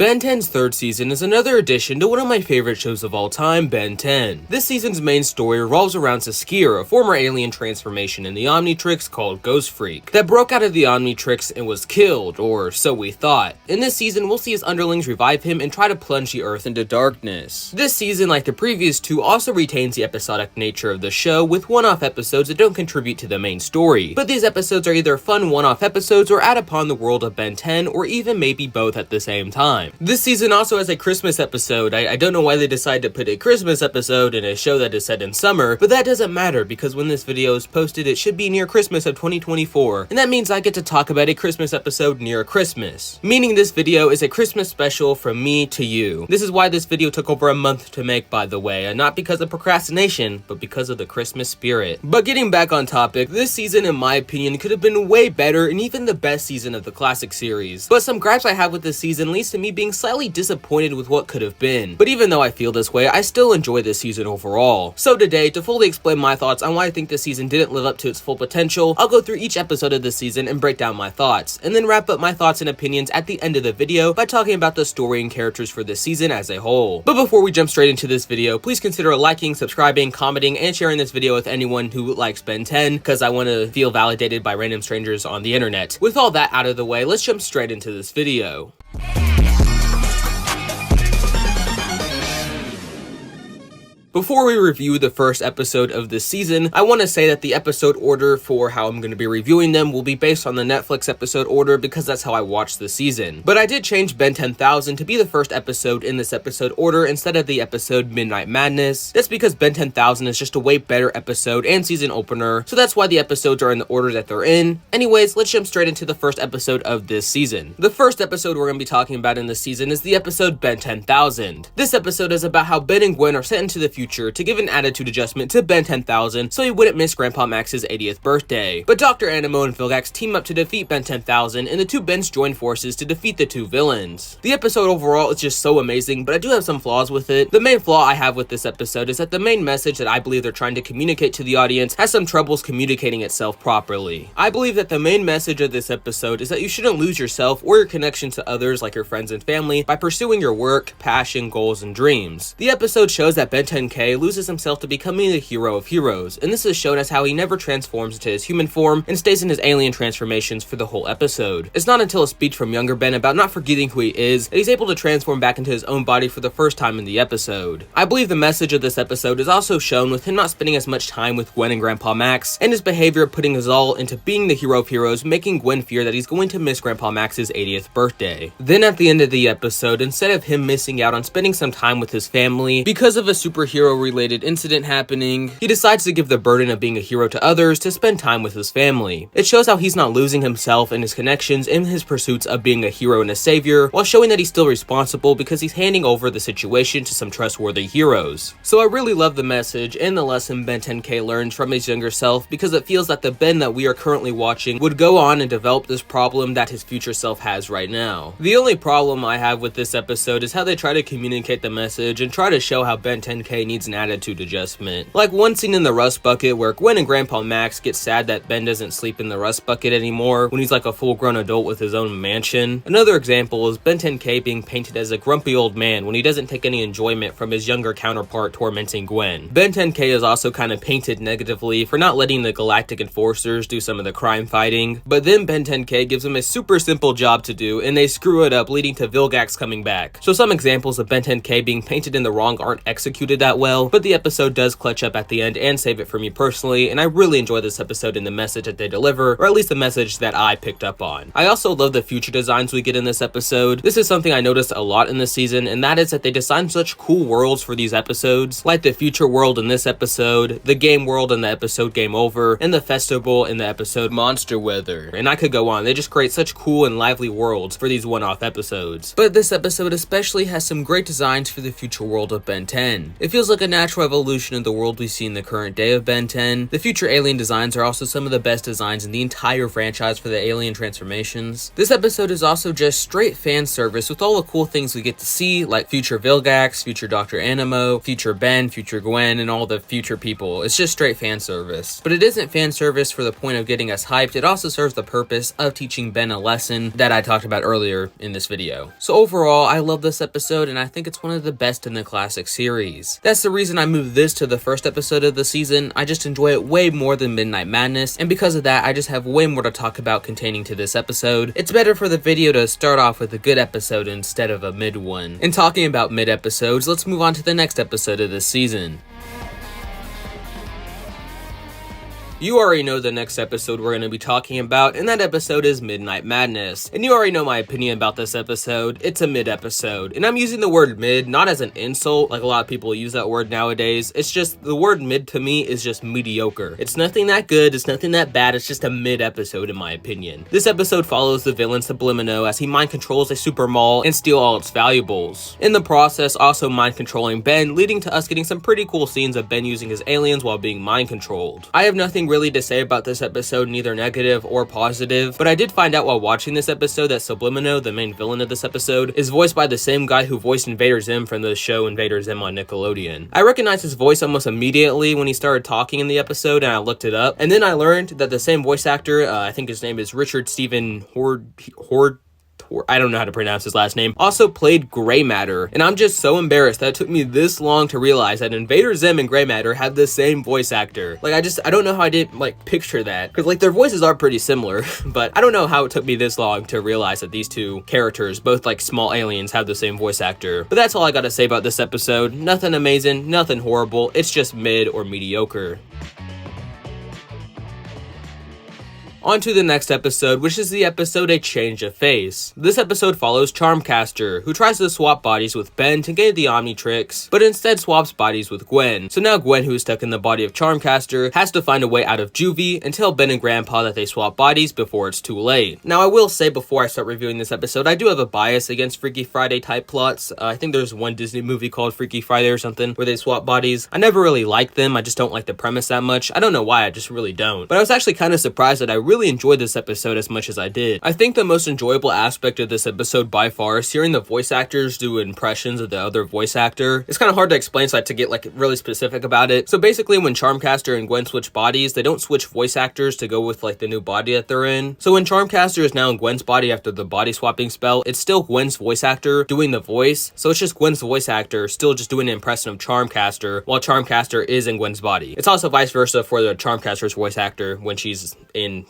Ben 10's third season is another addition to one of my favorite shows of all time, Ben 10. This season's main story revolves around Suskir, a former alien transformation in the Omnitrix called Ghost Freak, that broke out of the Omnitrix and was killed, or so we thought. In this season, we'll see his underlings revive him and try to plunge the Earth into darkness. This season, like the previous two, also retains the episodic nature of the show, with one-off episodes that don't contribute to the main story. But these episodes are either fun one-off episodes or add upon the world of Ben 10, or even maybe both at the same time. This season also has a Christmas episode. I don't know why they decided to put a Christmas episode in a show that is set in summer, but that doesn't matter because when this video is posted, it should be near Christmas of 2024, and that means I get to talk about a Christmas episode near Christmas. Meaning this video is a Christmas special from me to you. This is why this video took over a month to make, by the way, and not because of procrastination, but because of the Christmas spirit. But getting back on topic, this season, in my opinion, could have been way better and even the best season of the classic series. But some gripes I have with this season leads to me being slightly disappointed with what could have been. But even though I feel this way, I still enjoy this season overall. So today, to fully explain my thoughts on why I think this season didn't live up to its full potential, I'll go through each episode of this season and break down my thoughts, and then wrap up my thoughts and opinions at the end of the video by talking about the story and characters for this season as a whole. But before we jump straight into this video, please consider liking, subscribing, commenting, and sharing this video with anyone who likes Ben 10, because I want to feel validated by random strangers on the internet. With all that out of the way, let's jump straight into this video. Before we review the first episode of this season, I want to say that the episode order for how I'm going to be reviewing them will be based on the Netflix episode order because that's how I watched the season. But I did change Ben 10,000 to be the first episode in this episode order instead of the episode Midnight Madness. That's because Ben 10,000 is just a way better episode and season opener, so that's why the episodes are in the order that they're in. Anyways, let's jump straight into the first episode of this season. The first episode we're going to be talking about in this season is the episode Ben 10,000. This episode is about how Ben and Gwen are sent into the future to give an attitude adjustment to Ben 10,000 so he wouldn't miss Grandpa Max's 80th birthday. But Dr. Animo and Vilgax team up to defeat Ben 10,000, and the two Bens join forces to defeat the two villains. The episode overall is just so amazing, but I do have some flaws with it. The main flaw I have with this episode is that the main message that I believe they're trying to communicate to the audience has some troubles communicating itself properly. I believe that the main message of this episode is that you shouldn't lose yourself or your connection to others like your friends and family by pursuing your work, passion, goals, and dreams. The episode shows that Ben 10K loses himself to becoming the hero of heroes, and this is shown as how he never transforms into his human form and stays in his alien transformations for the whole episode. It's not until a speech from younger Ben about not forgetting who he is that he's able to transform back into his own body for the first time in the episode. I believe the message of this episode is also shown with him not spending as much time with Gwen and Grandpa Max, and his behavior of putting his all into being the hero of heroes, making Gwen fear that he's going to miss Grandpa Max's 80th birthday. Then at the end of the episode, instead of him missing out on spending some time with his family because of a superhero-related incident happening, he decides to give the burden of being a hero to others to spend time with his family. It shows how he's not losing himself and his connections in his pursuits of being a hero and a savior, while showing that he's still responsible because he's handing over the situation to some trustworthy heroes. So I really love the message and the lesson Ben 10K learns from his younger self, because it feels that the Ben that we are currently watching would go on and develop this problem that his future self has right now. The only problem I have with this episode is how they try to communicate the message and try to show how Ben 10K needs an attitude adjustment. Like one scene in the Rust Bucket where Gwen and Grandpa Max get sad that Ben doesn't sleep in the Rust Bucket anymore when he's like a full-grown adult with his own mansion. Another example is Ben 10K being painted as a grumpy old man when he doesn't take any enjoyment from his younger counterpart tormenting Gwen. Ben 10K is also kind of painted negatively for not letting the Galactic Enforcers do some of the crime fighting, but then Ben 10K gives them a super simple job to do and they screw it up, leading to Vilgax coming back. So some examples of Ben 10K being painted in the wrong aren't executed that well, but the episode does clutch up at the end and save it for me personally, and I really enjoy this episode and the message that they deliver, or at least the message that I picked up on. I also love the future designs we get in this episode. This is something I noticed a lot in this season, and that is that they design such cool worlds for these episodes, like the future world in this episode, the game world in the episode Game Over, and the festival in the episode Monster Weather. And I could go on, they just create such cool and lively worlds for these one-off episodes. But this episode especially has some great designs for the future world of Ben 10. It feels like a natural evolution of the world we see in the current day of Ben 10. The future alien designs are also some of the best designs in the entire franchise for the alien transformations. This episode is also just straight fan service with all the cool things we get to see, like future Vilgax, future Dr. Animo, future Ben, future Gwen, and all the future people. It's just straight fan service. But it isn't fan service for the point of getting us hyped, it also serves the purpose of teaching Ben a lesson that I talked about earlier in this video. So overall, I love this episode and I think it's one of the best in the classic series. That's the reason I moved this to the first episode of the season. I just enjoy it way more than Midnight Madness, and because of that, I just have way more to talk about containing to this episode. It's better for the video to start off with a good episode instead of a mid one. And talking about mid episodes, let's move on to the next episode of this season. You already know the next episode we're going to be talking about, and that episode is Midnight Madness. And you already know my opinion about this episode. It's a mid episode. And I'm using the word mid not as an insult, like a lot of people use that word nowadays. It's just, the word mid to me is just mediocre. It's nothing that good, it's nothing that bad, it's just a mid episode in my opinion. This episode follows the villain Sublimino as he mind controls a super mall and steal all its valuables. In the process, also mind controlling Ben, leading to us getting some pretty cool scenes of Ben using his aliens while being mind controlled. I have nothing really to say about this episode, neither negative or positive, but I did find out while watching this episode that Sublimino, the main villain of this episode, is voiced by the same guy who voiced Invader Zim from the show Invader Zim on Nickelodeon. I recognized his voice almost immediately when he started talking in the episode, and I looked it up, and then I learned that the same voice actor, I think his name is Richard Stephen I don't know how to pronounce his last name, also played Gray Matter, and I'm just so embarrassed that it took me this long to realize that Invader Zim and Gray Matter have the same voice actor. Like, I don't know how I didn't, like, picture that, because, like, their voices are pretty similar, but I don't know how it took me this long to realize that these two characters, both, like, small aliens, have the same voice actor. But that's all I gotta say about this episode. Nothing amazing, nothing horrible, it's just mid or mediocre. On to the next episode, which is the episode A Change of Face. This episode follows Charmcaster, who tries to swap bodies with Ben to gain the Omnitrix, but instead swaps bodies with Gwen. So now Gwen, who is stuck in the body of Charmcaster, has to find a way out of Juvie and tell Ben and Grandpa that they swap bodies before it's too late. Now I will say before I start reviewing this episode, I do have a bias against Freaky Friday type plots. I think there's one Disney movie called Freaky Friday or something where they swap bodies. I never really liked them, I just don't like the premise that much. I don't know why, I just really don't. But I was actually kind of surprised that I really enjoyed this episode as much as I did. I think the most enjoyable aspect of this episode by far is hearing the voice actors do impressions of the other voice actor. It's kind of hard to explain, so I had to get like really specific about it. So basically when Charmcaster and Gwen switch bodies, they don't switch voice actors to go with like the new body that they're in. So when Charmcaster is now in Gwen's body after the body swapping spell, it's still Gwen's voice actor doing the voice. So it's just Gwen's voice actor still just doing an impression of Charmcaster while Charmcaster is in Gwen's body. It's also vice versa for the Charmcaster's voice actor when she's in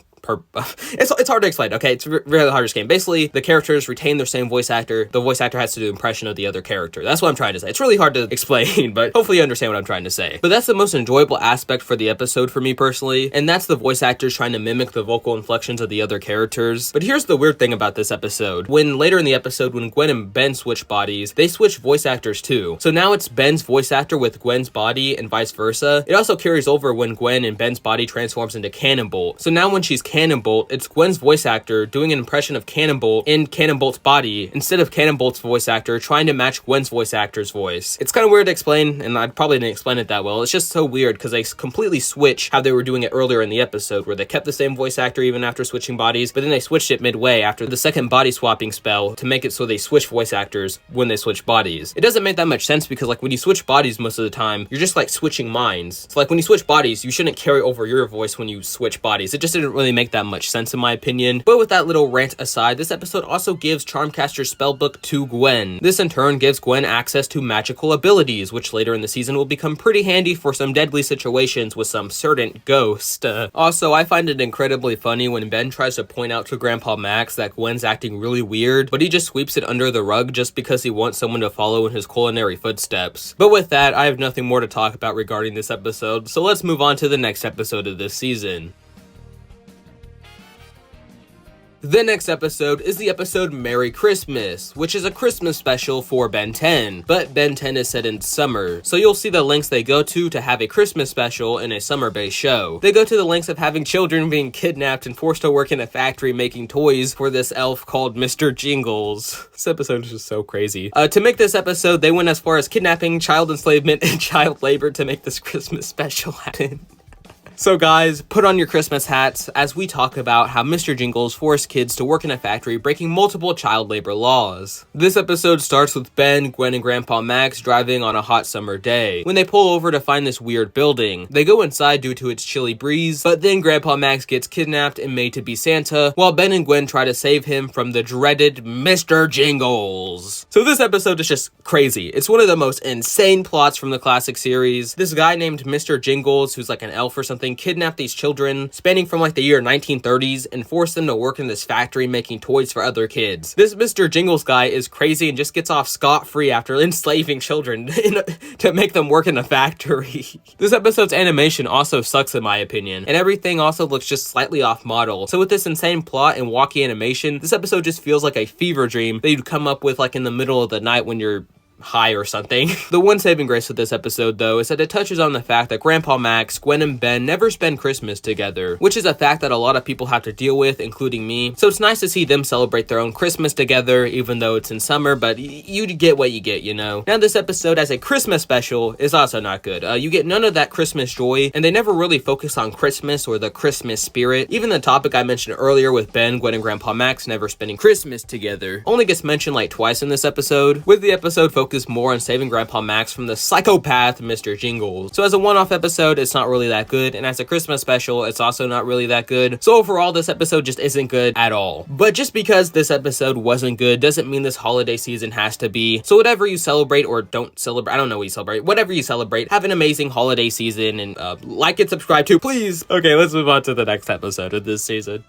it's hard to explain, okay? It's really hard to explain. Basically, the characters retain their same voice actor. The voice actor has to do an impression of the other character. That's what I'm trying to say. It's really hard to explain, but hopefully you understand what I'm trying to say. But that's the most enjoyable aspect for the episode for me personally, and that's the voice actors trying to mimic the vocal inflections of the other characters. But here's the weird thing about this episode. When later in the episode, when Gwen and Ben switch bodies, they switch voice actors too. So now it's Ben's voice actor with Gwen's body and vice versa. It also carries over when Gwen and Ben's body transforms into Cannonbolt. So now when she's Cannonbolt, it's Gwen's voice actor doing an impression of Cannonbolt in Cannonbolt's body instead of Cannonbolt's voice actor trying to match Gwen's voice actor's voice. It's kind of weird to explain, and I probably didn't explain it that well. It's just so weird because they completely switch how they were doing it earlier in the episode, where they kept the same voice actor even after switching bodies, but then they switched it midway after the second body swapping spell to make it so they switch voice actors when they switch bodies. It doesn't make that much sense because like when you switch bodies most of the time, you're just like switching minds. So like when you switch bodies, you shouldn't carry over your voice when you switch bodies. It just didn't really make that much sense in my opinion. But with that little rant aside, this episode also gives Charmcaster's spellbook to Gwen. This in turn gives Gwen access to magical abilities, which later in the season will become pretty handy for some deadly situations with some certain ghost. Also, I find it incredibly funny when Ben tries to point out to Grandpa Max that Gwen's acting really weird, but he just sweeps it under the rug just because he wants someone to follow in his culinary footsteps. But with that, I have nothing more to talk about regarding this episode, so let's move on to the next episode of this season. The next episode is the episode Merry Christmas, which is a Christmas special for Ben 10, but Ben 10 is set in summer, so you'll see the lengths they go to have a Christmas special in a summer-based show. They go to the lengths of having children being kidnapped and forced to work in a factory making toys for this elf called Mr. Jingles. This episode is just so crazy. To make this episode, they went as far as kidnapping, child enslavement, and child labor to make this Christmas special happen. So guys, put on your Christmas hats as we talk about how Mr. Jingles forced kids to work in a factory breaking multiple child labor laws. This episode starts with Ben, Gwen, and Grandpa Max driving on a hot summer day. When they pull over to find this weird building, they go inside due to its chilly breeze, but then Grandpa Max gets kidnapped and made to be Santa, while Ben and Gwen try to save him from the dreaded Mr. Jingles. So this episode is just crazy. It's one of the most insane plots from the classic series. This guy named Mr. Jingles, who's like an elf or something, kidnapped these children spanning from like the year 1930s and forced them to work in this factory making toys for other kids. This Mr. Jingles guy is crazy and just gets off scot-free after enslaving children to make them work in a factory. This episode's animation also sucks in my opinion, and everything also looks just slightly off model. So with this insane plot and wacky animation, this episode just feels like a fever dream that you'd come up with like in the middle of the night when you're high or something. The one saving grace of this episode, though, is that it touches on the fact that Grandpa Max, Gwen, and Ben never spend Christmas together, which is a fact that a lot of people have to deal with, including me. So it's nice to see them celebrate their own Christmas together, even though it's in summer, but you get what you get, you know? Now, this episode as a Christmas special is also not good. You get none of that Christmas joy, and they never really focus on Christmas or the Christmas spirit. Even the topic I mentioned earlier with Ben, Gwen, and Grandpa Max never spending Christmas together only gets mentioned like twice in this episode, with the episode focused more on saving Grandpa Max from the psychopath Mr. Jingles. So as a one-off episode, it's not really that good, and as a Christmas special, it's also not really that good. So overall, this episode just isn't good at all. But just because this episode wasn't good doesn't mean this holiday season has to be. So whatever you celebrate or don't celebrate, I don't know what you celebrate, whatever you celebrate, have an amazing holiday season, and like and subscribe too, please. Okay, let's move on to the next episode of this season.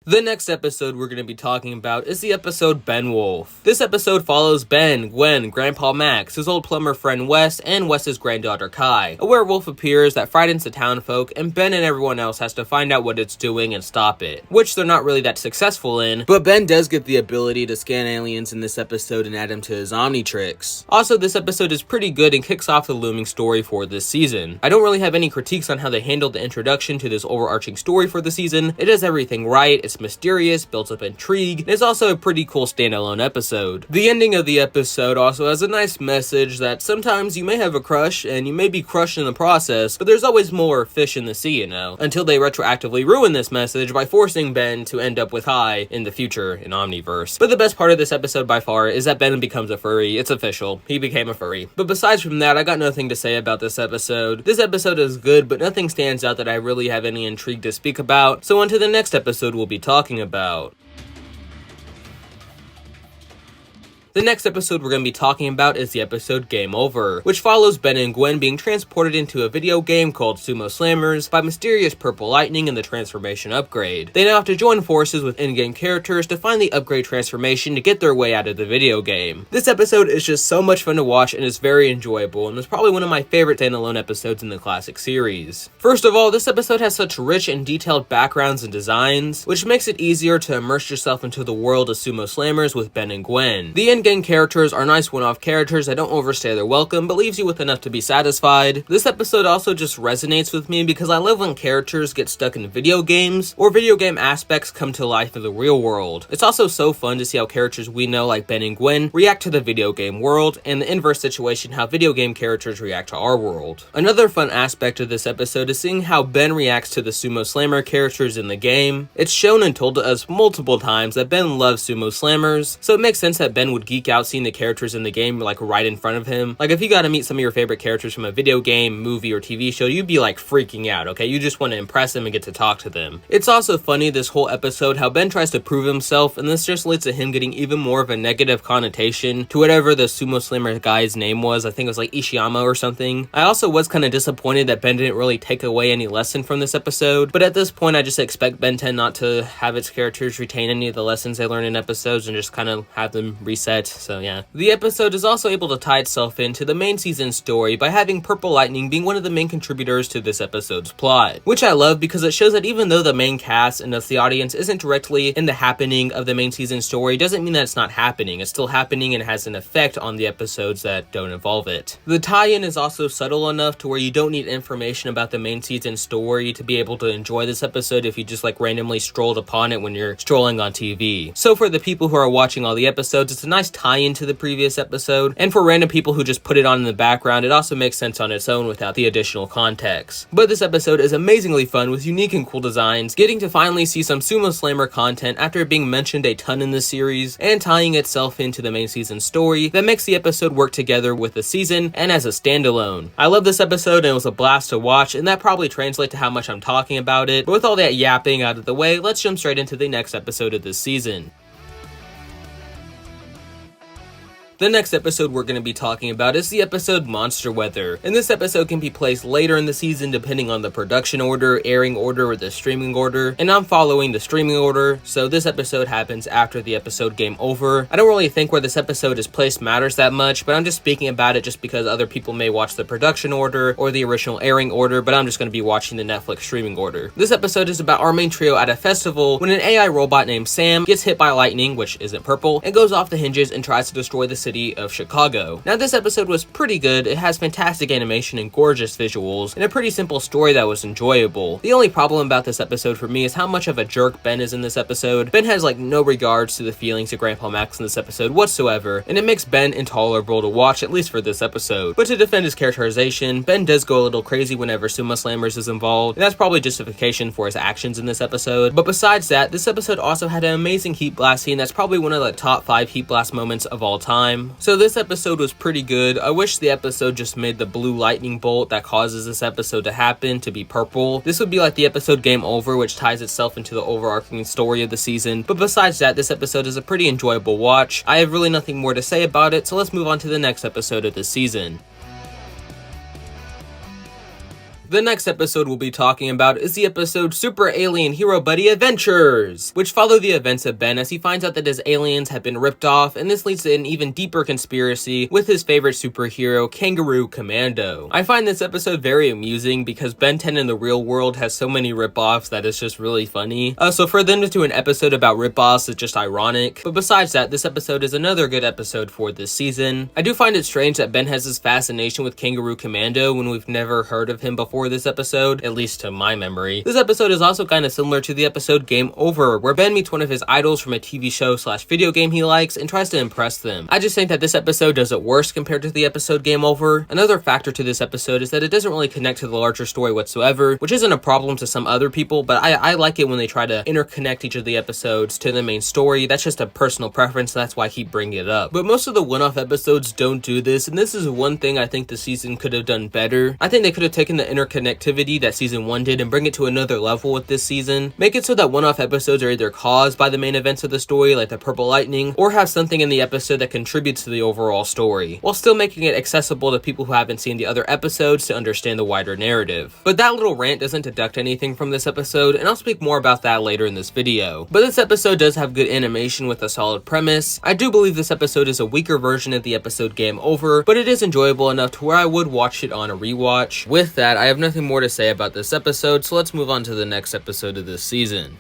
The next episode we're going to be talking about is the episode BenWolf. This episode follows Ben, Gwen, Grandpa Max, his old plumber friend Wes, and Wes's granddaughter Kai. A werewolf appears that frightens the townfolk, and Ben and everyone else has to find out what it's doing and stop it, which they're not really that successful in, but Ben does get the ability to scan aliens in this episode and add him to his Omnitrix. Also, this episode is pretty good and kicks off the looming story for this season. I don't really have any critiques on how they handled the introduction to this overarching story for the season. It does everything right. It's mysterious, builds up intrigue, and is also a pretty cool standalone episode. The ending of the episode also has a nice message that sometimes you may have a crush and you may be crushed in the process, but there's always more fish in the sea, you know, until they retroactively ruin this message by forcing Ben to end up with Kai in the future in Omniverse. But the best part of this episode by far is that Ben becomes a furry. It's official. He became a furry. But besides from that, I got nothing to say about this episode. This episode is good, but nothing stands out that I really have any intrigue to speak about, so on to the next episode we'll be talking about. The next episode we're going to be talking about is the episode Game Over, which follows Ben and Gwen being transported into a video game called Sumo Slammers by mysterious purple lightning in the transformation upgrade. They now have to join forces with in-game characters to find the upgrade transformation to get their way out of the video game. This episode is just so much fun to watch and is very enjoyable, and is probably one of my favorite standalone episodes in the classic series. First of all, this episode has such rich and detailed backgrounds and designs, which makes it easier to immerse yourself into the world of Sumo Slammers with Ben and Gwen. The in-game characters are nice one-off characters that don't overstay their welcome, but leaves you with enough to be satisfied. This episode also just resonates with me because I love when characters get stuck in video games, or video game aspects come to life in the real world. It's also so fun to see how characters we know, like Ben and Gwen, react to the video game world, and the inverse situation, how video game characters react to our world. Another fun aspect of this episode is seeing how Ben reacts to the Sumo Slammer characters in the game. It's shown and told to us multiple times that Ben loves Sumo Slammers, so it makes sense that Ben would geek out seeing the characters in the game like right in front of him. Like if you got to meet some of your favorite characters from a video game, movie, or TV show, you'd be like freaking out, okay? You just want to impress them and get to talk to them. It's also funny this whole episode how Ben tries to prove himself, and this just leads to him getting even more of a negative connotation to whatever the Sumo Slammer guy's name was. I think it was like Ishiyama or something. I also was kind of disappointed that Ben didn't really take away any lesson from this episode, but at this point I just expect Ben 10 not to have its characters retain any of the lessons they learn in episodes and just kind of have them reset yet, so yeah. The episode is also able to tie itself into the main season story by having Purple Lightning being one of the main contributors to this episode's plot, which I love because it shows that even though the main cast and thus the audience isn't directly in the happening of the main season story, doesn't mean that it's not happening. It's still happening and has an effect on the episodes that don't involve it. The tie-in is also subtle enough to where you don't need information about the main season story to be able to enjoy this episode if you just like randomly strolled upon it when you're strolling on TV. So for the people who are watching all the episodes, it's a nice tie-in to the previous episode, and for random people who just put it on in the background, it also makes sense on its own without the additional context. But this episode is amazingly fun with unique and cool designs, getting to finally see some Sumo Slammer content after it being mentioned a ton in the series, and tying itself into the main season story that makes the episode work together with the season and as a standalone. I love this episode and it was a blast to watch, and that probably translates to how much I'm talking about it, but with all that yapping out of the way, let's jump straight into the next episode of this season. The next episode we're going to be talking about is the episode Monster Weather, and this episode can be placed later in the season depending on the production order, airing order, or the streaming order, and I'm following the streaming order, so this episode happens after the episode Game Over. I don't really think where this episode is placed matters that much, but I'm just speaking about it just because other people may watch the production order or the original airing order, but I'm just going to be watching the Netflix streaming order. This episode is about our main trio at a festival when an AI robot named Sam gets hit by lightning, which isn't purple, and goes off the hinges and tries to destroy the city of Chicago. Now this episode was pretty good. It has fantastic animation and gorgeous visuals, and a pretty simple story that was enjoyable. The only problem about this episode for me is how much of a jerk Ben is in this episode. Ben has like no regards to the feelings of Grandpa Max in this episode whatsoever, and it makes Ben intolerable to watch, at least for this episode. But to defend his characterization, Ben does go a little crazy whenever Sumo Slammers is involved, and that's probably justification for his actions in this episode. But besides that, this episode also had an amazing heat blast scene that's probably one of the top 5 heat blast moments of all time. So this episode was pretty good. I wish the episode just made the blue lightning bolt that causes this episode to happen to be purple. This would be like the episode Game Over, which ties itself into the overarching story of the season. But besides that, this episode is a pretty enjoyable watch. I have really nothing more to say about it, so let's move on to the next episode of this season. The next episode we'll be talking about is the episode Super Alien Hero Buddy Adventures, which follow the events of Ben as he finds out that his aliens have been ripped off, and this leads to an even deeper conspiracy with his favorite superhero, Kangaroo Commando. I find this episode very amusing because Ben 10 in the real world has so many rip-offs that it's just really funny. So for them to do an episode about rip-offs is just ironic, but besides that, this episode is another good episode for this season. I do find it strange that Ben has this fascination with Kangaroo Commando when we've never heard of him before this episode, at least to my memory. This episode is also kind of similar to the episode Game Over, where Ben meets one of his idols from a TV show / video game he likes and tries to impress them. I just think that this episode does it worse compared to the episode Game Over. Another factor to this episode is that it doesn't really connect to the larger story whatsoever, which isn't a problem to some other people, but I like it when they try to interconnect each of the episodes to the main story. That's just a personal preference, that's why I keep bringing it up. But most of the one-off episodes don't do this, and this is one thing I think the season could have done better. I think they could have taken the interconnectivity that season 1 did and bring it to another level with this season. Make it so that one-off episodes are either caused by the main events of the story, like the Purple Lightning, or have something in the episode that contributes to the overall story, while still making it accessible to people who haven't seen the other episodes to understand the wider narrative. But that little rant doesn't deduct anything from this episode, and I'll speak more about that later in this video. But this episode does have good animation with a solid premise. I do believe this episode is a weaker version of the episode Game Over, but it is enjoyable enough to where I would watch it on a rewatch. With that, I have nothing more to say about this episode, so let's move on to the next episode of this season.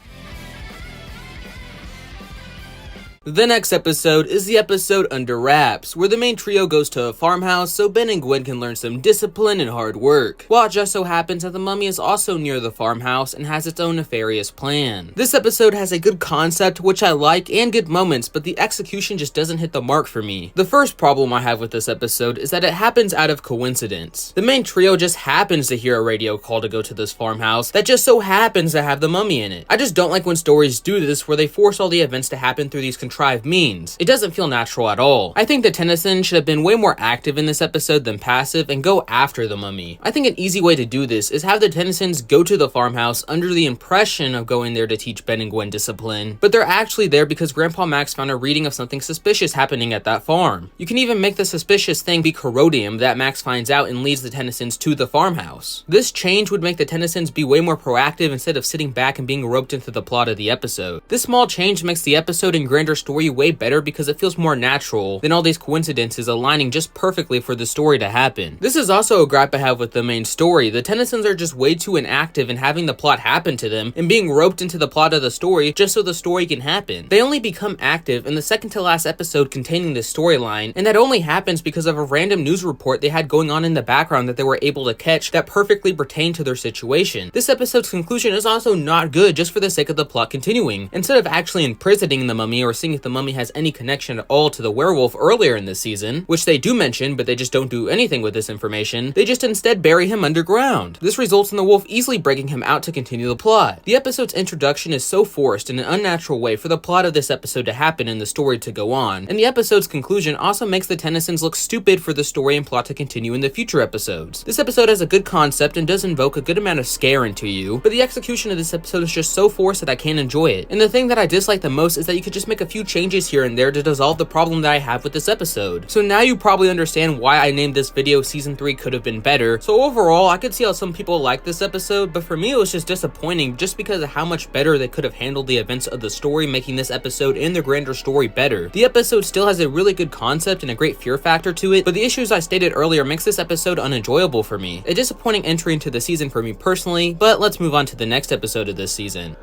The next episode is the episode Under Wraps, where the main trio goes to a farmhouse so Ben and Gwen can learn some discipline and hard work. Well, it just so happens that the mummy is also near the farmhouse and has its own nefarious plan. This episode has a good concept, which I like, and good moments, but the execution just doesn't hit the mark for me. The first problem I have with this episode is that it happens out of coincidence. The main trio just happens to hear a radio call to go to this farmhouse that just so happens to have the mummy in it. I just don't like when stories do this, where they force all the events to happen through these contrived means. It doesn't feel natural at all. I think the Tennyson should have been way more active in this episode than passive and go after the mummy. I think an easy way to do this is have the Tennysons go to the farmhouse under the impression of going there to teach Ben and Gwen discipline, but they're actually there because Grandpa Max found a reading of something suspicious happening at that farm. You can even make the suspicious thing be corrodium that Max finds out and leads the Tennysons to the farmhouse. This change would make the Tennysons be way more proactive instead of sitting back and being roped into the plot of the episode. This small change makes the episode and grander story way better because it feels more natural than all these coincidences aligning just perfectly for the story to happen. This is also a gripe I have with the main story. The Tennysons are just way too inactive in having the plot happen to them and being roped into the plot of the story just so the story can happen. They only become active in the second to last episode containing this storyline, and that only happens because of a random news report they had going on in the background that they were able to catch that perfectly pertained to their situation. This episode's conclusion is also not good just for the sake of the plot continuing. Instead of actually imprisoning the mummy or seeing if the mummy has any connection at all to the werewolf earlier in this season, which they do mention but they just don't do anything with this information, they just instead bury him underground. This results in the wolf easily breaking him out to continue the plot. The episode's introduction is so forced in an unnatural way for the plot of this episode to happen and the story to go on, and the episode's conclusion also makes the Tennysons look stupid for the story and plot to continue in the future episodes. This episode has a good concept and does invoke a good amount of scare into you, but the execution of this episode is just so forced that I can't enjoy it. And the thing that I dislike the most is that you could just make a few changes here and there to dissolve the problem that I have with this episode. So now you probably understand why I named this video Season 3 could have been better. So overall, I could see how some people like this episode, but for me it was just disappointing just because of how much better they could have handled the events of the story, making this episode and the grander story better. The episode still has a really good concept and a great fear factor to it, but the issues I stated earlier makes this episode unenjoyable for me. A disappointing entry into the season for me personally, but let's move on to the next episode of this season.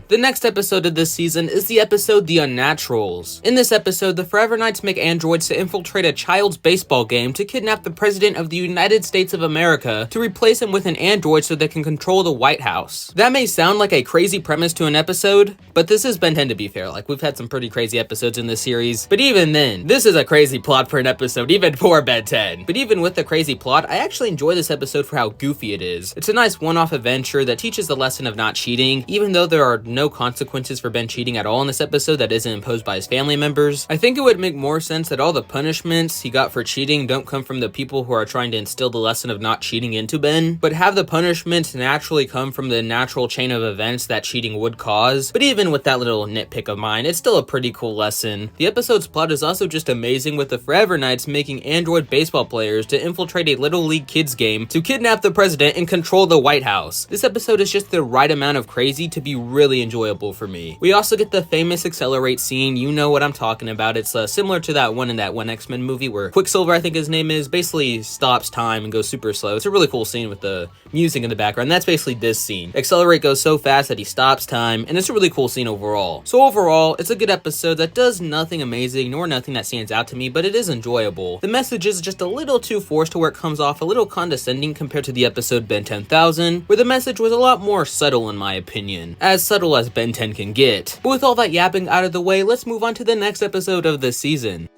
The next episode of this season is the episode The Unnaturals. In this episode, the Forever Knights make androids to infiltrate a child's baseball game to kidnap the President of the United States of America to replace him with an android so they can control the White House. That may sound like a crazy premise to an episode, but this is Ben 10 to be fair. Like, we've had some pretty crazy episodes in this series, but even then, this is a crazy plot for an episode, even for Ben 10. But even with the crazy plot, I actually enjoy this episode for how goofy it is. It's a nice one-off adventure that teaches the lesson of not cheating, even though there are no consequences for Ben cheating at all in this episode that isn't imposed by his family members. I think it would make more sense that all the punishments he got for cheating don't come from the people who are trying to instill the lesson of not cheating into Ben, but have the punishments naturally come from the natural chain of events that cheating would cause. But even with that little nitpick of mine, it's still a pretty cool lesson. The episode's plot is also just amazing, with the Forever Knights making android baseball players to infiltrate a Little League kids game to kidnap the president and control the White House. This episode is just the right amount of crazy to be really enjoyable for me. We also get the famous accelerate scene. You know what I'm talking about. It's similar to that one in that one X-Men movie where Quicksilver, I think his name is, basically stops time and goes super slow. It's a really cool scene with the music in the background. That's basically this scene. Accelerate goes so fast that he stops time, and it's a really cool scene overall. So overall, it's a good episode that does nothing amazing nor nothing that stands out to me, but it is enjoyable. The message is just a little too forced to where it comes off a little condescending compared to the episode Ben 10,000, where the message was a lot more subtle in my opinion. As subtle as Ben 10 can get. But with all that yapping out of the way, let's move on to the next episode of this season.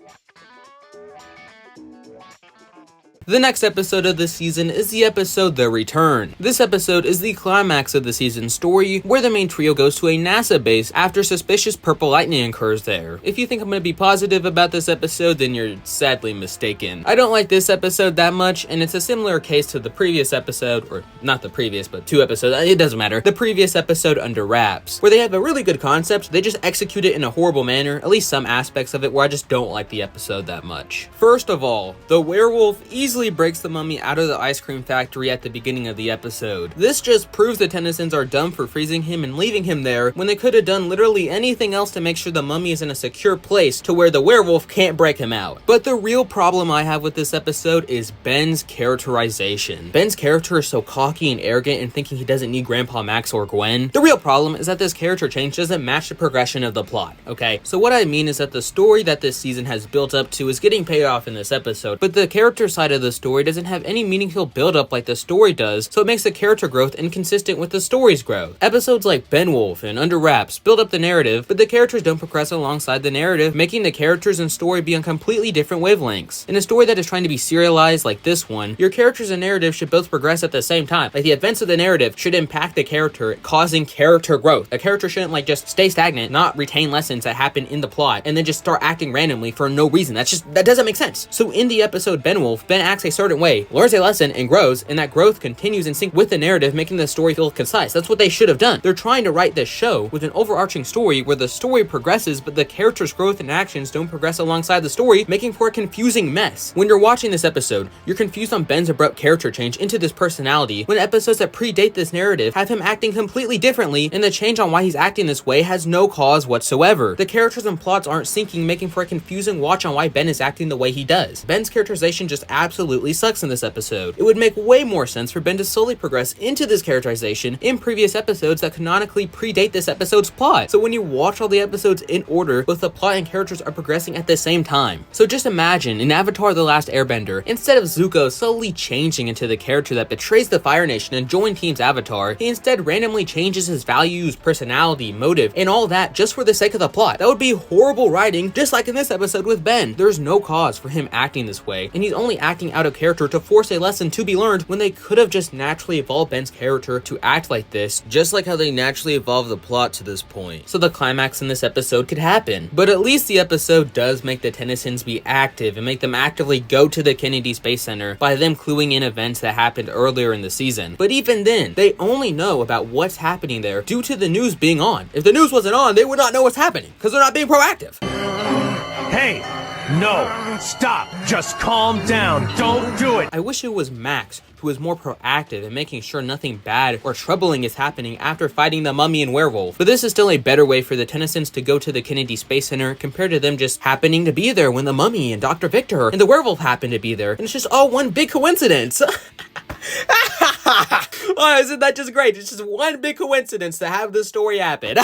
The next episode of this season is the episode The Return. This episode is the climax of the season's story, where the main trio goes to a NASA base after suspicious purple lightning occurs there. If you think I'm going to be positive about this episode, then you're sadly mistaken. I don't like this episode that much, and it's a similar case to the previous episode, or not the previous, but 2 episodes, it doesn't matter, the previous episode Under Wraps, where they have a really good concept, they just execute it in a horrible manner, at least some aspects of it where I just don't like the episode that much. First of all, the werewolf easily breaks the mummy out of the ice cream factory at the beginning of the episode. This just proves the Tennysons are dumb for freezing him and leaving him there when they could have done literally anything else to make sure the mummy is in a secure place to where the werewolf can't break him out. But the real problem I have with this episode is Ben's characterization. Ben's character is so cocky and arrogant and thinking he doesn't need Grandpa Max or Gwen. The real problem is that this character change doesn't match the progression of the plot, okay? So what I mean is that the story that this season has built up to is getting paid off in this episode, but the character side of the story doesn't have any meaningful build-up like the story does, so it makes the character growth inconsistent with the story's growth. Episodes like BenWolf and Under Wraps build up the narrative, but the characters don't progress alongside the narrative, making the characters and story be on completely different wavelengths. In a story that is trying to be serialized like this one, your characters and narrative should both progress at the same time. Like, the events of the narrative should impact the character, causing character growth. A character shouldn't like just stay stagnant, not retain lessons that happen in the plot, and then just start acting randomly for no reason. That doesn't make sense. So in the episode BenWolf, Ben acts a certain way, learns a lesson, and grows, and that growth continues in sync with the narrative, making the story feel concise. That's what they should have done. They're trying to write this show with an overarching story where the story progresses, but the character's growth and actions don't progress alongside the story, making for a confusing mess. When you're watching this episode, you're confused on Ben's abrupt character change into this personality, when episodes that predate this narrative have him acting completely differently, and the change on why he's acting this way has no cause whatsoever. The characters and plots aren't syncing, making for a confusing watch on why Ben is acting the way he does. Ben's characterization just absolutely sucks in this episode. It would make way more sense for Ben to slowly progress into this characterization in previous episodes that canonically predate this episode's plot. So when you watch all the episodes in order, both the plot and characters are progressing at the same time. So just imagine in Avatar: The Last Airbender, instead of Zuko slowly changing into the character that betrays the Fire Nation and joins Team's Avatar, he instead randomly changes his values, personality, motive, and all that just for the sake of the plot. That would be horrible writing, just like in this episode with Ben. There's no cause for him acting this way, and he's only acting out of character to force a lesson to be learned when they could have just naturally evolved Ben's character to act like this, just like how they naturally evolved the plot to this point. So the climax in this episode could happen. But at least the episode does make the Tennysons be active and make them actively go to the Kennedy Space Center by them cluing in events that happened earlier in the season. But even then, they only know about what's happening there due to the news being on. If the news wasn't on, they would not know what's happening because they're not being proactive. Hey! No! Stop! Just calm down! Don't do it! I wish it was Max who was more proactive in making sure nothing bad or troubling is happening after fighting the mummy and werewolf. But this is still a better way for the Tennysons to go to the Kennedy Space Center compared to them just happening to be there when the mummy and Dr. Victor and the werewolf happened to be there. And it's just all one big coincidence. Oh, isn't that just great? It's just one big coincidence to have this story happen.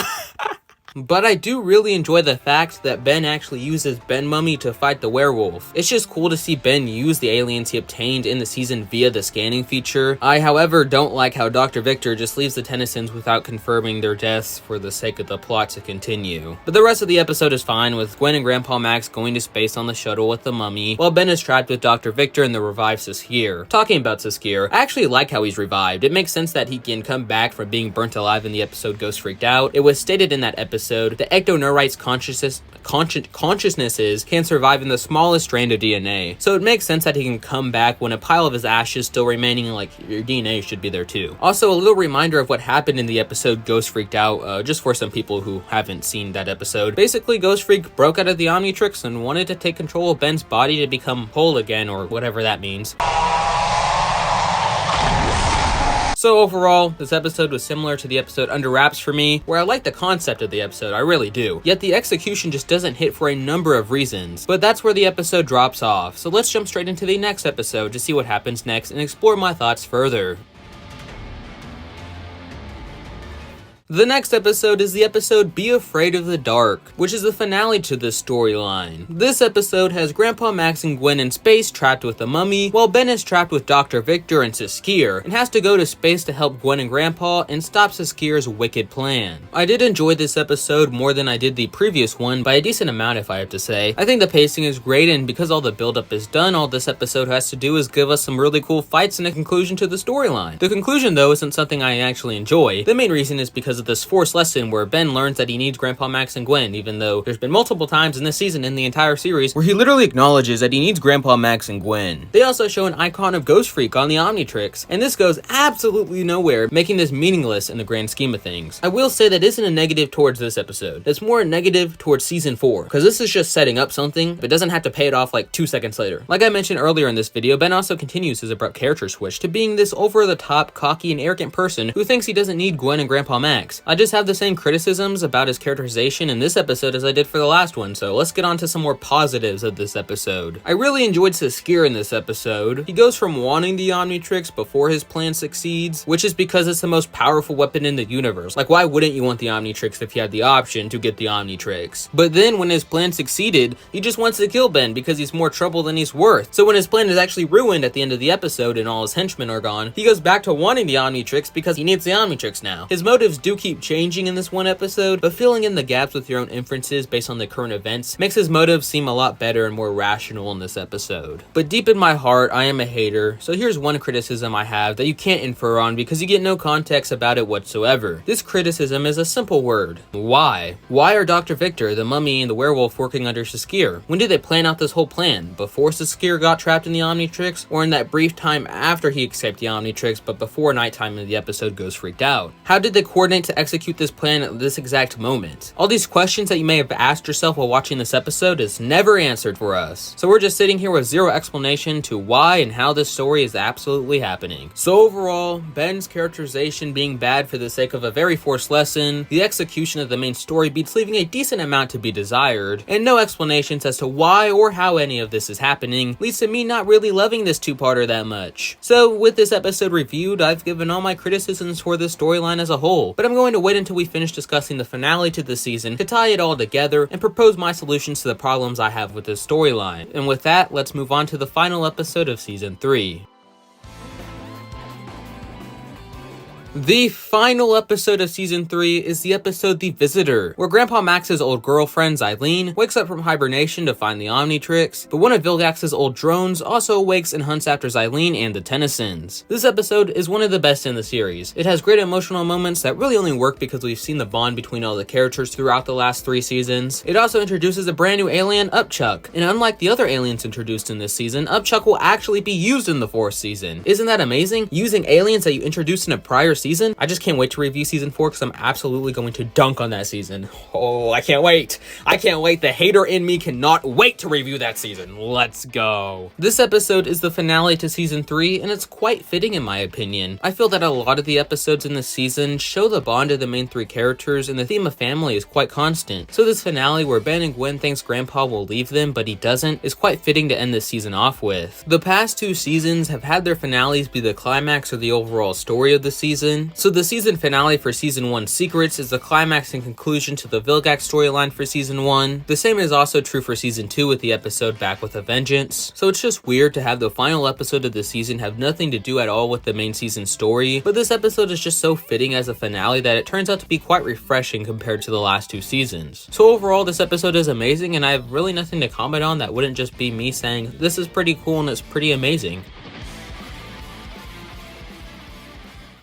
But I do really enjoy the fact that Ben actually uses Ben Mummy to fight the werewolf. It's just cool to see Ben use the aliens he obtained in the season via the scanning feature. I, however, don't like how Dr. Victor just leaves the Tennysons without confirming their deaths for the sake of the plot to continue. But the rest of the episode is fine, with Gwen and Grandpa Max going to space on the shuttle with the mummy, while Ben is trapped with Dr. Victor and the revived Siskir. Talking about Siskir, I actually like how he's revived. It makes sense that he can come back from being burnt alive in the episode Ghost Freaked Out. It was stated in that episode the ectoneurites consciousnesses can survive in the smallest strand of DNA. So it makes sense that he can come back when a pile of his ashes still remaining, like your DNA should be there too. Also, a little reminder of what happened in the episode Ghost Freaked Out, just for some people who haven't seen that episode. Basically, Ghost Freak broke out of the Omnitrix and wanted to take control of Ben's body to become whole again, or whatever that means. So overall, this episode was similar to the episode Under Wraps for me, where I like the concept of the episode, I really do. Yet the execution just doesn't hit for a number of reasons. But that's where the episode drops off, so let's jump straight into the next episode to see what happens next and explore my thoughts further. The next episode is the episode Be Afraid of the Dark, which is the finale to this storyline. This episode has Grandpa Max and Gwen in space trapped with the mummy, while Ben is trapped with Dr. Victor and Siskir, and has to go to space to help Gwen and Grandpa and stop Siskir's wicked plan. I did enjoy this episode more than I did the previous one, by a decent amount if I have to say. I think the pacing is great, and because all the build-up is done, all this episode has to do is give us some really cool fights and a conclusion to the storyline. The conclusion, though, isn't something I actually enjoy. The main reason is because of this forced lesson where Ben learns that he needs Grandpa Max and Gwen, even though there's been multiple times in this season in the entire series where he literally acknowledges that he needs Grandpa Max and Gwen. They also show an icon of Ghost Freak on the Omnitrix, and this goes absolutely nowhere, making this meaningless in the grand scheme of things. I will say that isn't a negative towards this episode. It's more a negative towards season 4, because this is just setting up something, but doesn't have to pay it off like 2 seconds later. Like I mentioned earlier in this video, Ben also continues his abrupt character switch to being this over-the-top, cocky, and arrogant person who thinks he doesn't need Gwen and Grandpa Max. I just have the same criticisms about his characterization in this episode as I did for the last one, so let's get on to some more positives of this episode. I really enjoyed Siskir in this episode. He goes from wanting the Omnitrix before his plan succeeds, which is because it's the most powerful weapon in the universe. Like, why wouldn't you want the Omnitrix if you had the option to get the Omnitrix? But then when his plan succeeded, he just wants to kill Ben because he's more trouble than he's worth. So when his plan is actually ruined at the end of the episode and all his henchmen are gone, he goes back to wanting the Omnitrix because he needs the Omnitrix now. His motives do do keep changing in this one episode, but filling in the gaps with your own inferences based on the current events makes his motives seem a lot better and more rational in this episode. But deep in my heart, I am a hater, so here's one criticism I have that you can't infer on because you get no context about it whatsoever. This criticism is a simple word: why? Why are Dr. Victor, the mummy, and the werewolf working under Suskir? When did they plan out this whole plan? Before Suskir got trapped in the Omnitrix, or in that brief time after he escaped the Omnitrix but before nighttime and the episode goes freaked out? How did they coordinate to execute this plan at this exact moment? All these questions that you may have asked yourself while watching this episode is never answered for us. So we're just sitting here with zero explanation to why and how this story is absolutely happening. So overall, Ben's characterization being bad for the sake of a very forced lesson, the execution of the main story beats leaving a decent amount to be desired, and no explanations as to why or how any of this is happening leads to me not really loving this two-parter that much. So with this episode reviewed, I've given all my criticisms for this storyline as a whole, but I'm going to wait until we finish discussing the finale to the season to tie it all together and propose my solutions to the problems I have with this storyline. And with that, let's move on to the final episode of Season 3. The final episode of Season 3 is the episode The Visitor, where Grandpa Max's old girlfriend, Xylene, wakes up from hibernation to find the Omnitrix, but one of Vilgax's old drones also awakes and hunts after Xylene and the Tennysons. This episode is one of the best in the series. It has great emotional moments that really only work because we've seen the bond between all the characters throughout the last 3 seasons. It also introduces a brand new alien, Upchuck, and unlike the other aliens introduced in this season, Upchuck will actually be used in the 4th season. Isn't that amazing? Using aliens that you introduced in a prior season? I just can't wait to review Season 4 because I'm absolutely going to dunk on that season. Oh, I can't wait. I can't wait. The hater in me cannot wait to review that season. Let's go. This episode is the finale to Season 3, and it's quite fitting in my opinion. I feel that a lot of the episodes in this season show the bond of the main 3 characters, and the theme of family is quite constant. So this finale where Ben and Gwen thinks Grandpa will leave them, but he doesn't, is quite fitting to end this season off with. The past 2 seasons have had their finales be the climax or the overall story of the season. So the season finale for Season 1 Secrets is the climax and conclusion to the Vilgax storyline for Season 1. The same is also true for Season 2 with the episode Back with a Vengeance. So it's just weird to have the final episode of the season have nothing to do at all with the main season story, but this episode is just so fitting as a finale that it turns out to be quite refreshing compared to the last 2 seasons. So overall, this episode is amazing, and I have really nothing to comment on that wouldn't just be me saying this is pretty cool and it's pretty amazing.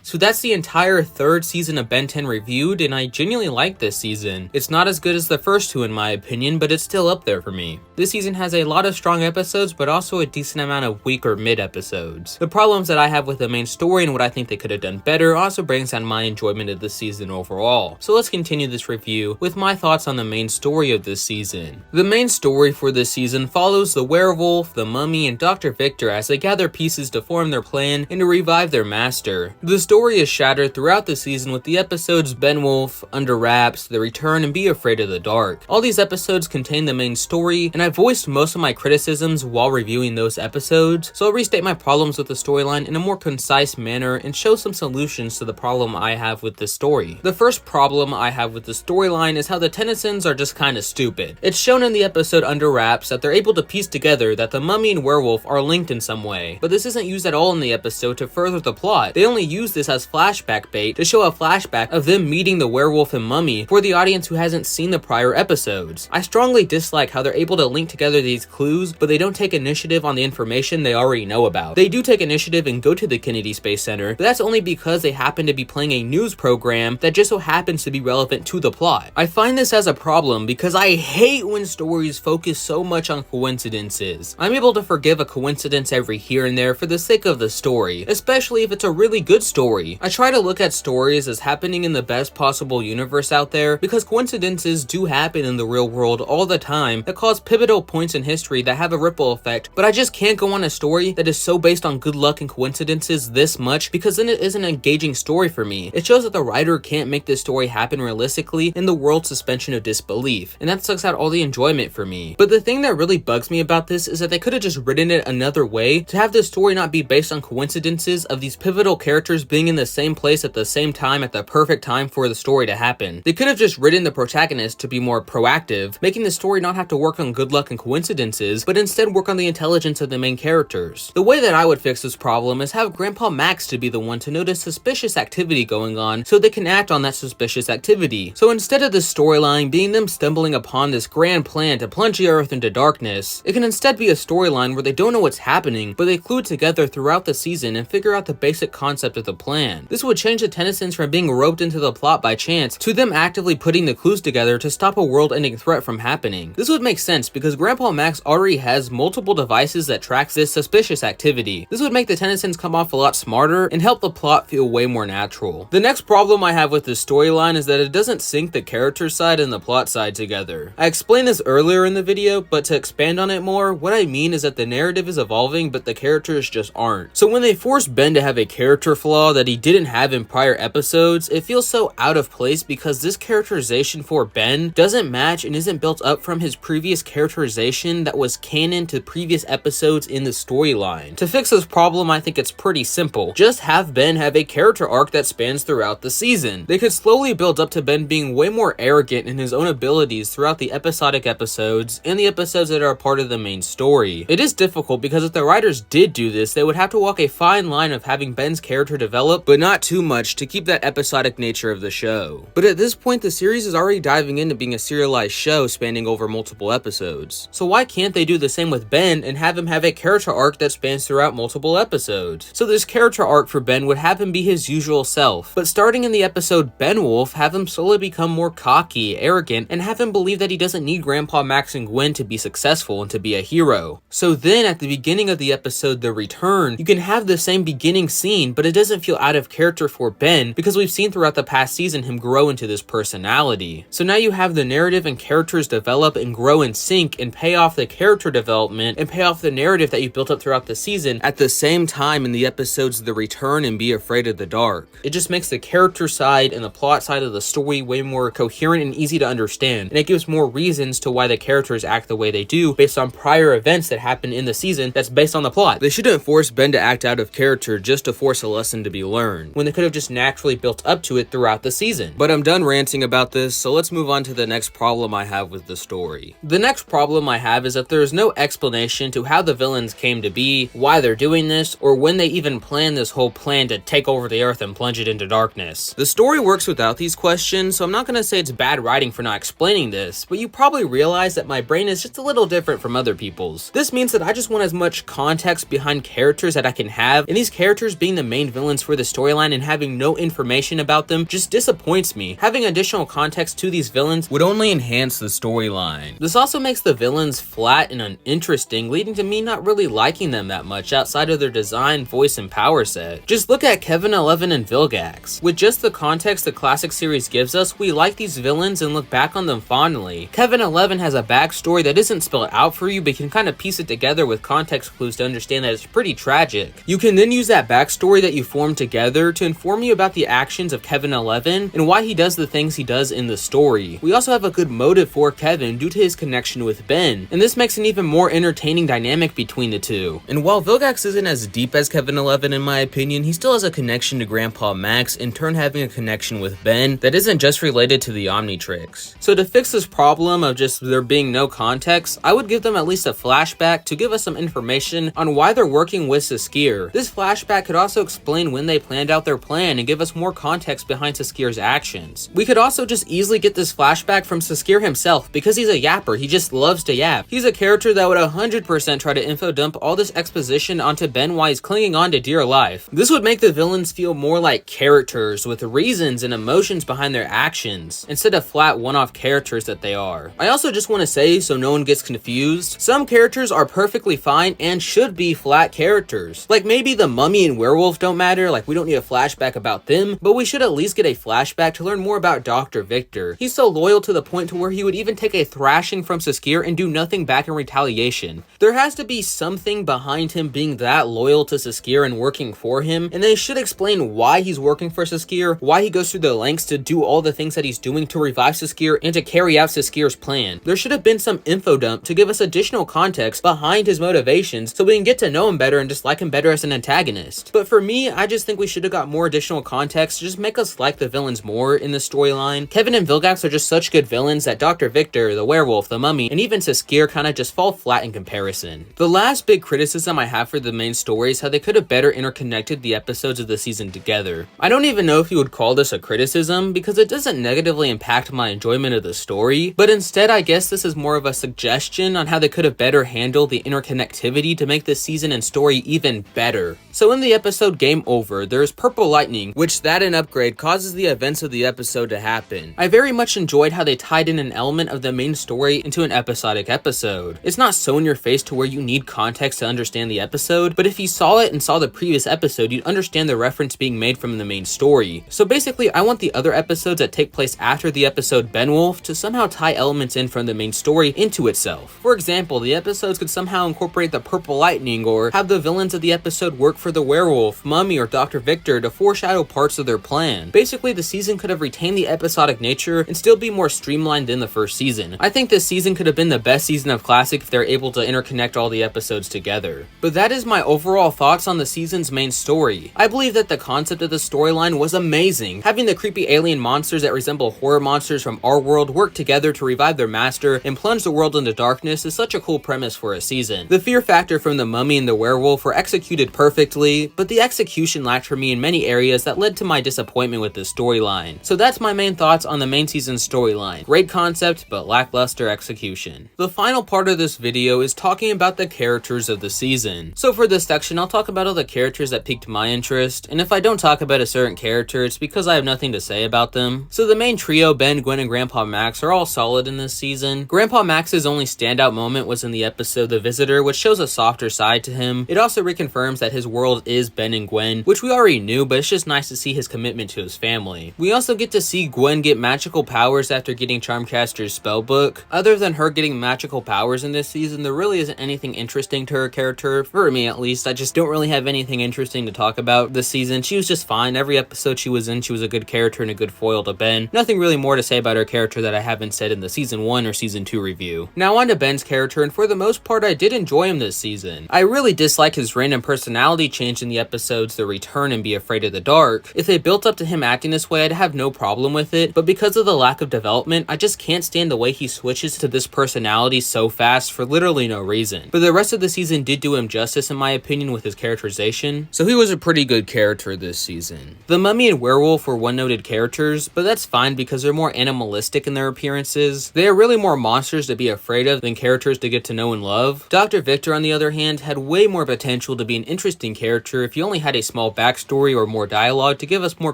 So that's the entire 3rd season of Ben 10 reviewed, and I genuinely like this season. It's not as good as the first 2 in my opinion, but it's still up there for me. This season has a lot of strong episodes, but also a decent amount of weak or mid episodes. The problems that I have with the main story and what I think they could have done better also brings down my enjoyment of this season overall. So let's continue this review with my thoughts on the main story of this season. The main story for this season follows the werewolf, the mummy, and Dr. Victor as they gather pieces to form their plan and to revive their master. The story is shattered throughout the season with the episodes BenWolf, Under Wraps, The Return, and Be Afraid of the Dark. All these episodes contain the main story, and I voiced most of my criticisms while reviewing those episodes, so I'll restate my problems with the storyline in a more concise manner and show some solutions to the problem I have with this story. The first problem I have with the storyline is how the Tennysons are just kinda stupid. It's shown in the episode Under Wraps that they're able to piece together that the mummy and werewolf are linked in some way, but this isn't used at all in the episode to further the plot. They only use this as flashback bait to show a flashback of them meeting the werewolf and mummy for the audience who hasn't seen the prior episodes. I strongly dislike how they're able to link together these clues, but they don't take initiative on the information they already know about. They do take initiative and go to the Kennedy Space Center, but that's only because they happen to be playing a news program that just so happens to be relevant to the plot. I find this as a problem because I hate when stories focus so much on coincidences. I'm able to forgive a coincidence every here and there for the sake of the story, especially if it's a really good story. I try to look at stories as happening in the best possible universe out there because coincidences do happen in the real world all the time that cause pivotal points in history that have a ripple effect, but I just can't go on a story that is so based on good luck and coincidences this much because then it isn't an engaging story for me. It shows that the writer can't make this story happen realistically in the world's suspension of disbelief, and that sucks out all the enjoyment for me. But the thing that really bugs me about this is that they could have just written it another way to have this story not be based on coincidences of these pivotal characters being in the same place at the same time at the perfect time for the story to happen. They could have just written the protagonist to be more proactive, making the story not have to work on good luck and coincidences, but instead work on the intelligence of the main characters. The way that I would fix this problem is have Grandpa Max to be the one to notice suspicious activity going on so they can act on that suspicious activity. So instead of the storyline being them stumbling upon this grand plan to plunge the Earth into darkness, it can instead be a storyline where they don't know what's happening, but they clue it together throughout the season and figure out the basic concept of the plan. This would change the Tennysons from being roped into the plot by chance to them actively putting the clues together to stop a world-ending threat from happening. This would make sense because Grandpa Max already has multiple devices that tracks this suspicious activity. This would make the Tennysons come off a lot smarter and help the plot feel way more natural. The next problem I have with this storyline is that it doesn't sync the character side and the plot side together. I explained this earlier in the video, but to expand on it more, what I mean is that the narrative is evolving, but the characters just aren't. So when they force Ben to have a character flaw that he didn't have in prior episodes, it feels so out of place because this characterization for Ben doesn't match and isn't built up from his previous characterization that was canon to previous episodes in the storyline. To fix this problem, I think it's pretty simple. Just have Ben have a character arc that spans throughout the season. They could slowly build up to Ben being way more arrogant in his own abilities throughout the episodic episodes and the episodes that are a part of the main story. It is difficult because if the writers did do this, they would have to walk a fine line of having Ben's character develop, but not too much to keep that episodic nature of the show. But at this point, the series is already diving into being a serialized show spanning over multiple episodes. So why can't they do the same with Ben and have him have a character arc that spans throughout multiple episodes? So this character arc for Ben would have him be his usual self, but starting in the episode BenWolf, have him slowly become more cocky, arrogant, and have him believe that he doesn't need Grandpa Max and Gwen to be successful and to be a hero. So then at the beginning of the episode The Return, you can have the same beginning scene, but it doesn't feel out of character for Ben because we've seen throughout the past season him grow into this personality. So now you have the narrative and characters develop and grow in sync and pay off the character development and pay off the narrative that you've built up throughout the season at the same time in the episodes The Return and Be Afraid of the Dark. It just makes the character side and the plot side of the story way more coherent and easy to understand, and it gives more reasons to why the characters act the way they do based on prior events that happened in the season that's based on the plot. They shouldn't force Ben to act out of character just to force a lesson to be learned, when they could have just naturally built up to it throughout the season. But I'm done ranting about this, so let's move on to the next problem I have with the story. The next problem I have is that there is no explanation to how the villains came to be, why they're doing this, or when they even planned this whole plan to take over the Earth and plunge it into darkness. The story works without these questions, so I'm not gonna say it's bad writing for not explaining this, but you probably realize that my brain is just a little different from other people's. This means that I just want as much context behind characters that I can have, and these characters being the main villains for the storyline and having no information about them just disappoints me. Having additional context to these villains would only enhance the storyline. This also makes the villains flat and uninteresting, leading to me not really liking them that much outside of their design, voice, and power set. Just look at Kevin 11 and Vilgax. With just the context the classic series gives us, we like these villains and look back on them fondly. Kevin 11 has a backstory that isn't spelled out for you, but you can kind of piece it together with context clues to understand that it's pretty tragic. You can then use that backstory that you formed together to inform you about the actions of Kevin 11 and why he does the things he does in the story. We also have a good motive for Kevin due to his connection with Ben, and this makes an even more entertaining dynamic between the two. And while Vilgax isn't as deep as Kevin 11 in my opinion, he still has a connection to Grandpa Max, in turn having a connection with Ben that isn't just related to the Omnitrix. So to fix this problem of just there being no context, I would give them at least a flashback to give us some information on why they're working with Saskir. This flashback could also explain when they planned out their plan and give us more context behind Saskir's actions. We could also just easily get this flashback from Saskir himself because he's a yapper, he just loves to yap. He's a character that would 100% try to info dump all this exposition onto Ben while he's clinging on to dear life. This would make the villains feel more like characters with reasons and emotions behind their actions, instead of flat one-off characters that they are. I also just want to say, so no one gets confused, some characters are perfectly fine and should be flat characters. Like maybe the mummy and werewolf don't matter, like we don't need a flashback about them, but we should at least get a flashback to learn more about Dr. Victor. He's so loyal to the point to where he would even take a thrashing from Saskir and do nothing back in retaliation. There has to be something behind him being that loyal to Saskir and working for him, and they should explain why he's working for Saskir, why he goes through the lengths to do all the things that he's doing to revive Saskir and to carry out Saskir's plan. There should have been some info dump to give us additional context behind his motivations so we can get to know him better and just like him better as an antagonist. But for me, I just think think we should have got more additional context to just make us like the villains more in the storyline. Kevin and Vilgax are just such good villains that Dr. Victor, the werewolf, the mummy, and even Saskir kind of just fall flat in comparison. The last big criticism I have for the main story is how they could have better interconnected the episodes of the season together. I don't even know if you would call this a criticism, because it doesn't negatively impact my enjoyment of the story, but instead I guess this is more of a suggestion on how they could have better handled the interconnectivity to make this season and story even better. So in the episode Game Over, there's purple lightning, which that and upgrade causes the events of the episode to happen. I very much enjoyed how they tied in an element of the main story into an episodic episode. It's not so in your face to where you need context to understand the episode, but if you saw it and saw the previous episode, you'd understand the reference being made from the main story. So basically, I want the other episodes that take place after the episode BenWolf to somehow tie elements in from the main story into itself. For example, the episodes could somehow incorporate the purple lightning, or have the villains of the episode work for the werewolf, mummy, or Dr. Victor to foreshadow parts of their plan. Basically, the season could have retained the episodic nature and still be more streamlined than the first season. I think this season could have been the best season of Classic if they're able to interconnect all the episodes together. But that is my overall thoughts on the season's main story. I believe that the concept of the storyline was amazing. Having the creepy alien monsters that resemble horror monsters from our world work together to revive their master and plunge the world into darkness is such a cool premise for a season. The fear factor from the mummy and the werewolf were executed perfectly, but the execution lacked for me in many areas that led to my disappointment with the storyline. So that's my main thoughts on the main season storyline. Great concept, but lackluster execution. The final part of this video is talking about the characters of the season. So for this section, I'll talk about all the characters that piqued my interest, and if I don't talk about a certain character, it's because I have nothing to say about them. So the main trio, Ben, Gwen, and Grandpa Max, are all solid in this season. Grandpa Max's only standout moment was in the episode The Visitor, which shows a softer side to him. It also reconfirms that his world is Ben and Gwen, which we already knew, but it's just nice to see his commitment to his family. We also get to see Gwen get magical powers after getting Charmcaster's spellbook. Other than her getting magical powers in this season, there really isn't anything interesting to her character, for me at least. I just don't really have anything interesting to talk about this season. She was just fine. Every episode she was in, she was a good character and a good foil to Ben. Nothing really more to say about her character that I haven't said in the season 1 or season 2 review. Now on to Ben's character, and for the most part I did enjoy him this season. I really dislike his random personality change in the episodes The Return and Be Afraid of the Dark. If they built up to him acting this way, I'd have no problem with it, but because of the lack of development, I just can't stand the way he switches to this personality so fast for literally no reason. But the rest of the season did do him justice in my opinion with his characterization, so he was a pretty good character this season. The mummy and werewolf were one-noted characters, but that's fine because they're more animalistic in their appearances. They are really more monsters to be afraid of than characters to get to know and love. Dr. Victor, on the other hand, had way more potential to be an interesting character if he only had a small backstory or more dialogue to give us more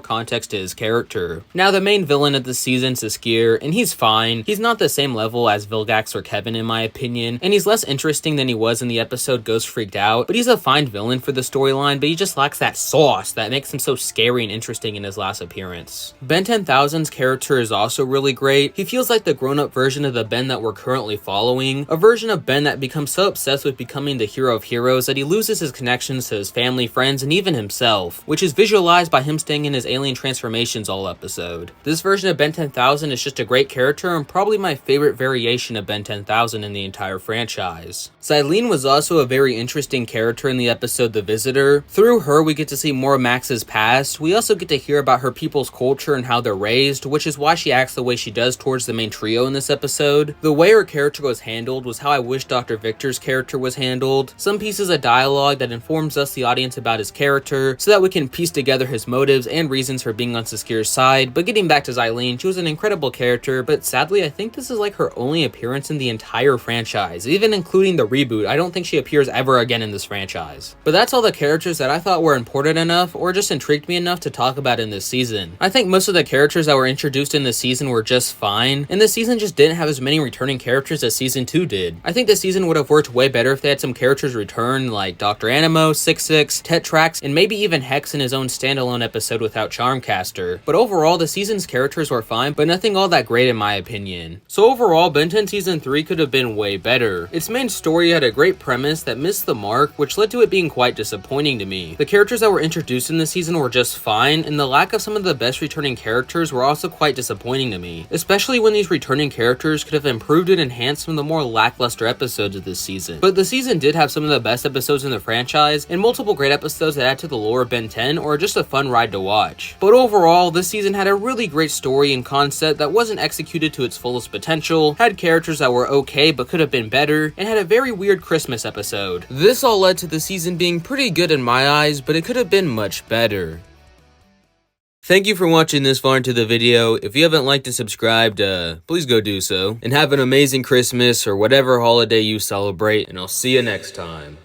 context to his character. Now the main villain of the season is Saskir, and he's fine. He's not the same level as Vilgax or Kevin in my opinion, and he's less interesting than he was in the episode Ghost Freaked Out, but he's a fine villain for the storyline, but he just lacks that sauce that makes him so scary and interesting in his last appearance. Ben 10,000's character is also really great. He feels like the grown-up version of the Ben that we're currently following, a version of Ben that becomes so obsessed with becoming the hero of heroes that he loses his connections to his family, friends, and even himself, which is visualized by him staying in his alien transformations all episode. This version of Ben 10,000 is just a great character and probably my favorite variation of Ben 10,000 in the entire franchise. Xylene was also a very interesting character in the episode The Visitor. Through her, we get to see more of Max's past. We also get to hear about her people's culture and how they're raised, which is why she acts the way she does towards the main trio in this episode. The way her character was handled was how I wish Dr. Victor's character was handled. Some pieces of dialogue that informs us, the audience, about his character, so that we can piece together his motives and reasons for being on Saskir's side. But getting back to Xylene, she was an incredible character, but sadly I think this is like her only appearance in the entire franchise. Even including the reboot, I don't think she appears ever again in this franchise. But that's all the characters that I thought were important enough or just intrigued me enough to talk about in this season. I think most of the characters that were introduced in this season were just fine, and this season just didn't have as many returning characters as season 2 did. I think this season would have worked way better if they had some characters return like Dr. Animo, 66, Tetrax, and maybe even Hex in his own standalone episode without Charmcaster. But overall, the season's characters were fine, but nothing all that great in my opinion. So overall, Ben 10 Season 3 could have been way better. Its main story had a great premise that missed the mark, which led to it being quite disappointing to me. The characters that were introduced in this season were just fine, and the lack of some of the best returning characters were also quite disappointing to me, especially when these returning characters could have improved and enhanced some of the more lackluster episodes of this season. But the season did have some of the best episodes in the franchise, and multiple great episodes that add to the lore Ben 10 or just a fun ride to watch. But overall, this season had a really great story and concept that wasn't executed to its fullest potential, had characters that were okay but could have been better, and had a very weird Christmas episode. This all led to the season being pretty good in my eyes, but it could have been much better. Thank you for watching this far into the video. If you haven't liked and subscribed, please go do so. And have an amazing Christmas or whatever holiday you celebrate, and I'll see you next time.